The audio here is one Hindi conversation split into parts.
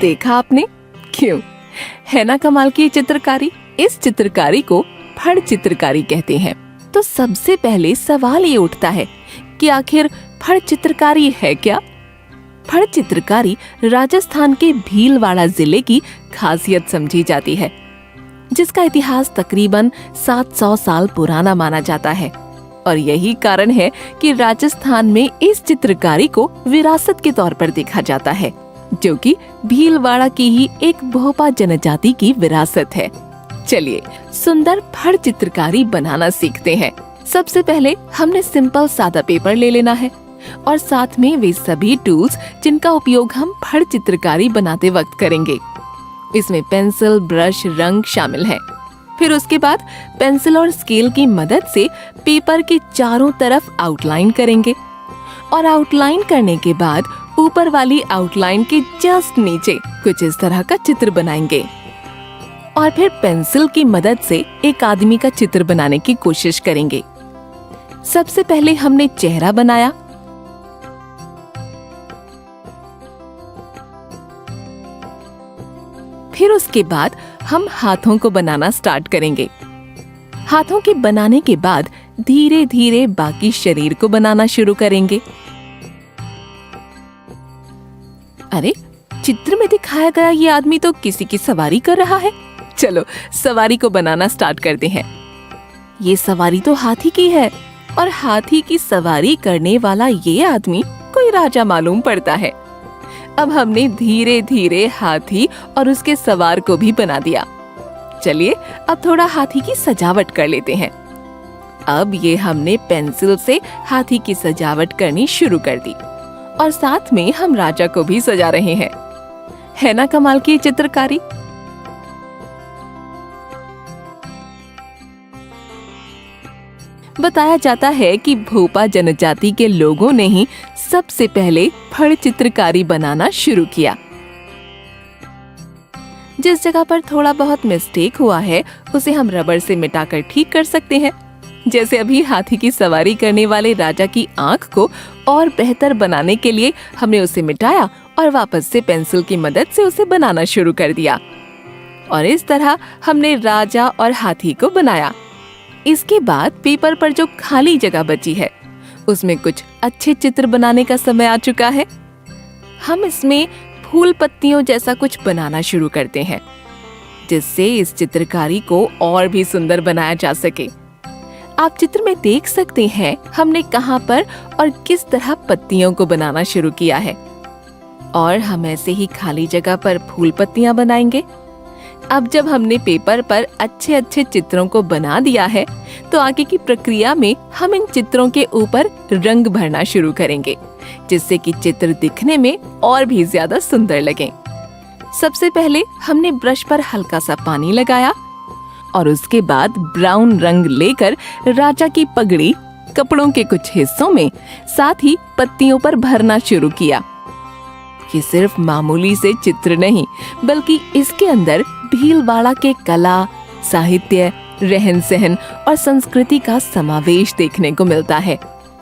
देखा आपने? क्यों, है ना कमाल की चित्रकारी। इस चित्रकारी को फड़ चित्रकारी कहते हैं। तो सबसे पहले सवाल ये उठता है कि आखिर फड़ चित्रकारी है क्या? फड़ चित्रकारी राजस्थान के भीलवाड़ा जिले की खासियत समझी जाती है, जिसका इतिहास तकरीबन 700 साल पुराना माना जाता है। और यही कारण है कि राजस्थान में इस चित्रकारी को विरासत के तौर पर देखा जाता है, जो कि भीलवाड़ा की ही एक भोपा जनजाति की विरासत है। चलिए सुंदर फड़ चित्रकारी बनाना सीखते हैं। सबसे पहले हमने सिंपल सादा पेपर ले लेना है और साथ में वे सभी टूल्स जिनका उपयोग हम फड़ चित्रकारी बनाते वक्त करेंगे। इसमें पेंसिल, ब्रश, रंग शामिल है। फिर उसके बाद पेंसिल और स्केल की मदद से पेपर के चारों तरफ आउटलाइन करेंगे और आउटलाइन करने के बाद ऊपर वाली आउटलाइन के जस्ट नीचे कुछ इस तरह का चित्र बनाएंगे और फिर पेंसिल की मदद से एक आदमी का चित्र बनाने की कोशिश करेंगे। सबसे पहले हमने चेहरा बनाया, फिर उसके बाद हम हाथों को बनाना स्टार्ट करेंगे। हाथों के बनाने के बाद धीरे धीरे बाकी शरीर को बनाना शुरू करेंगे। अरे, चित्र में दिखाया गया ये आदमी तो किसी की सवारी कर रहा है। चलो सवारी को बनाना स्टार्ट करते हैं। ये सवारी तो हाथी की है और हाथी की सवारी करने वाला ये आदमी कोई राजा मालूम पड़ता है। अब हमने धीरे धीरे हाथी और उसके सवार को भी बना दिया। चलिए अब थोड़ा हाथी की सजावट कर लेते हैं। अब ये हमने पेंसिल से हाथी की सजावट करनी शुरू कर दी और साथ में हम राजा को भी सजा रहे हैं। है ना कमाल की चित्रकारी। बताया जाता है कि भोपा जनजाति के लोगों ने ही सबसे पहले फड़ चित्रकारी बनाना शुरू किया। जिस जगह पर थोड़ा बहुत मिस्टेक हुआ है उसे हम रबर से मिटाकर ठीक कर सकते हैं। जैसे अभी हाथी की सवारी करने वाले राजा की आंख को और बेहतर बनाने के लिए हमने उसे मिटाया और वापस से पेंसिल की मदद से उसे बनाना शुरू कर दिया। और इस तरह हमने राजा और हाथी को बनाया। इसके बाद पेपर पर जो खाली जगह बची है उसमें कुछ अच्छे चित्र बनाने का समय आ चुका है। हम इसमें फूल पत्तियों जैसा कुछ बनाना शुरू करते हैं, जिससे इस चित्रकारी को और भी सुंदर बनाया जा सके। आप चित्र में देख सकते हैं हमने कहां पर और किस तरह पत्तियों को बनाना शुरू किया है। और हम ऐसे ही खाली जगह पर फूल पत्तियां बनाएंगे। अब जब हमने पेपर पर अच्छे अच्छे चित्रों को बना दिया है तो आगे की प्रक्रिया में हम इन चित्रों के ऊपर रंग भरना शुरू करेंगे, जिससे कि चित्र दिखने में और भी ज्यादा सुंदर लगें। सबसे पहले हमने ब्रश पर हल्का सा पानी लगाया और उसके बाद ब्राउन रंग लेकर राजा की पगड़ी, कपड़ों के कुछ हिस्सों में, साथ ही पत्तियों पर भरना शुरू किया। ये सिर्फ मामूली से चित्र नहीं, बल्कि इसके अंदर भीलवाड़ा के कला, साहित्य, रहन सहन और संस्कृति का समावेश देखने को मिलता है।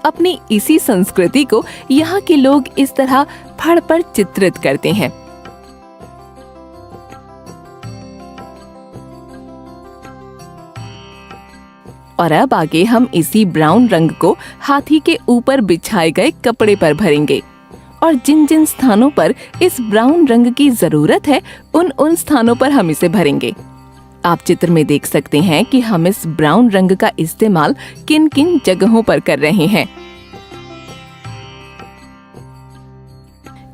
अपनी इसी संस्कृति को यहाँ के लोग इस तरह फड़ पर चित्रित करते हैं। और अब आगे हम इसी ब्राउन रंग को हाथी के ऊपर बिछाए गए कपड़े पर भरेंगे और जिन जिन स्थानों पर इस ब्राउन रंग की जरूरत है उन स्थानों पर हम इसे भरेंगे। आप चित्र में देख सकते हैं कि हम इस ब्राउन रंग का इस्तेमाल किन किन जगहों पर कर रहे हैं।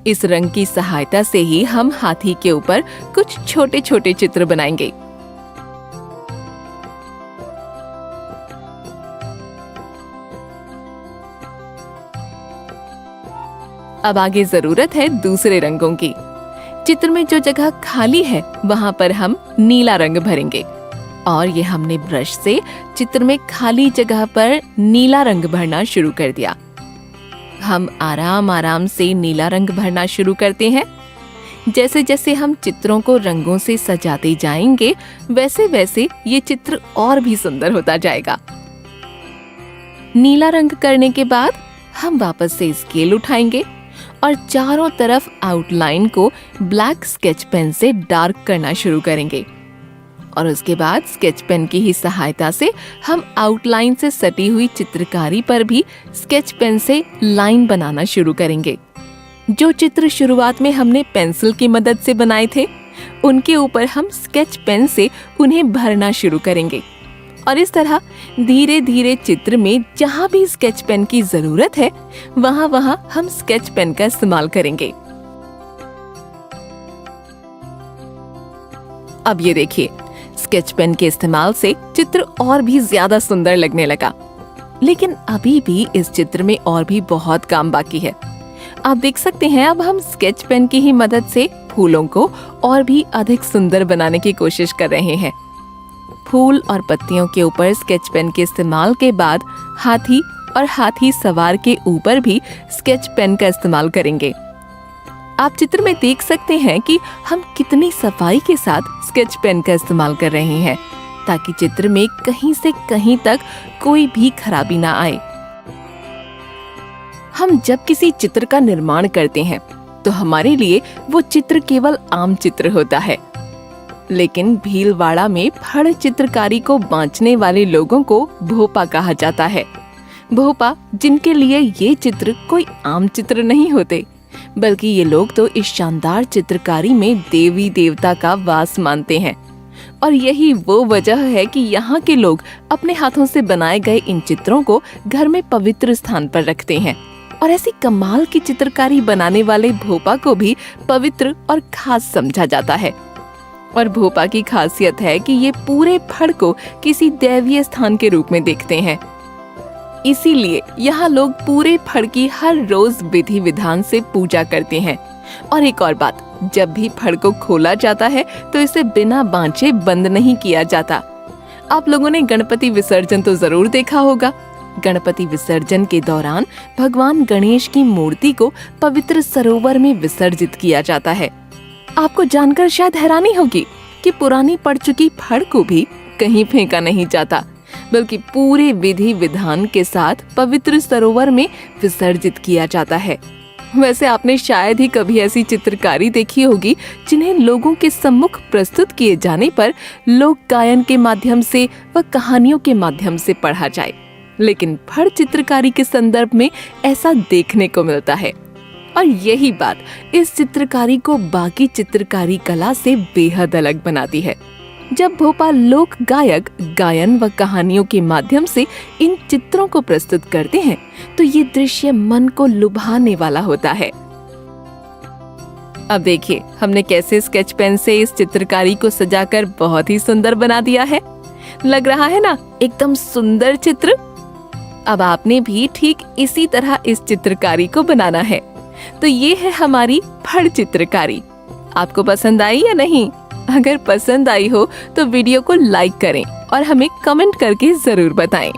इस रंग की सहायता से ही हम हाथी के ऊपर कुछ छोटे छोटे चित्र बनाएंगे। अब आगे जरूरत है दूसरे रंगों की। चित्र में जो जगह खाली है वहां पर हम नीला रंग भरेंगे और ये हमने ब्रश से चित्र में खाली जगह पर नीला रंग भरना शुरू कर दिया। हम आराम आराम से नीला रंग भरना शुरू करते हैं। जैसे जैसे हम चित्रों को रंगों से सजाते जाएंगे वैसे वैसे ये चित्र और भी सुंदर होता जाएगा। नीला रंग करने के बाद हम वापस से स्केल उठाएंगे और चारों तरफ आउटलाइन को ब्लैक स्केच पेन से डार्क करना शुरू करेंगे। और उसके बाद स्केच पेन की ही सहायता से हम आउटलाइन से सटी हुई चित्रकारी पर भी स्केच पेन से लाइन बनाना शुरू करेंगे। जो चित्र शुरुआत में हमने पेंसिल की मदद से बनाए थे, उनके ऊपर हम स्केच पेन से उन्हें भरना शुरू करेंगे। और इस तरह धीरे धीरे चित्र में जहाँ भी स्केच पेन की जरूरत है, वहाँ हम स्केच पेन का इस्तेमाल करेंगे। अब ये देखिए, स्केच पेन के इस्तेमाल से चित्र और भी ज्यादा सुंदर लगने लगा। लेकिन अभी भी इस चित्र में और भी बहुत काम बाकी है। आप देख सकते हैं, अब हम स्केच पेन की ही मदद से फूलों को और भी अधिक सुंदर बनाने की कोशिश कर रहे हैं। फूल और पत्तियों के ऊपर स्केच पेन के इस्तेमाल के बाद हाथी और हाथी सवार के ऊपर भी स्केच पेन का इस्तेमाल करेंगे। आप चित्र में देख सकते हैं कि हम कितनी सफाई के साथ स्केच पेन का इस्तेमाल कर रहे हैं, ताकि चित्र में कहीं से कहीं तक कोई भी खराबी ना आए। हम जब किसी चित्र का निर्माण करते हैं तो हमारे लिए वो चित्र केवल आम चित्र होता है, लेकिन भीलवाड़ा में फड़ चित्रकारी को बांचने वाले लोगों को भोपा कहा जाता है। भोपा, जिनके लिए ये चित्र कोई आम चित्र नहीं होते, बल्कि ये लोग तो इस शानदार चित्रकारी में देवी देवता का वास मानते हैं। और यही वो वजह है कि यहाँ के लोग अपने हाथों से बनाए गए इन चित्रों को घर में पवित्र स्थान पर रखते हैं। और ऐसी कमाल की चित्रकारी बनाने वाले भोपा को भी पवित्र और खास समझा जाता है। और भोपा की खासियत है कि ये पूरे फड़ को किसी दैवीय स्थान के रूप में देखते हैं। इसीलिए यहाँ लोग पूरे फड़ की हर रोज विधि विधान से पूजा करते हैं। और एक और बात, जब भी फड़ को खोला जाता है तो इसे बिना बांचे बंद नहीं किया जाता। आप लोगों ने गणपति विसर्जन तो जरूर देखा होगा। गणपति विसर्जन के दौरान भगवान गणेश की मूर्ति को पवित्र सरोवर में विसर्जित किया जाता है। आपको जानकर शायद हैरानी होगी कि पुरानी पड़ चुकी फड़ को भी कहीं फेंका नहीं जाता, बल्कि पूरे विधि विधान के साथ पवित्र सरोवर में विसर्जित किया जाता है। वैसे आपने शायद ही कभी ऐसी चित्रकारी देखी होगी जिन्हें लोगों के सम्मुख प्रस्तुत किए जाने पर लोक गायन के माध्यम से व कहानियों के माध्यम से पढ़ा जाए, लेकिन फड़ चित्रकारी के संदर्भ में ऐसा देखने को मिलता है। और यही बात इस चित्रकारी को बाकी चित्रकारी कला से बेहद अलग बनाती है। जब भोपाल लोक गायक गायन व कहानियों के माध्यम से इन चित्रों को प्रस्तुत करते हैं तो ये दृश्य मन को लुभाने वाला होता है। अब देखिए, हमने कैसे स्केच पेन से इस चित्रकारी को सजाकर बहुत ही सुंदर बना दिया है। लग रहा है ना, एकदम सुंदर चित्र। अब आपने भी ठीक इसी तरह इस चित्रकारी को बनाना है। तो ये है हमारी फड़ चित्रकारी। आपको पसंद आई या नहीं? अगर पसंद आई हो तो वीडियो को लाइक करें और हमें कमेंट करके जरूर बताएं।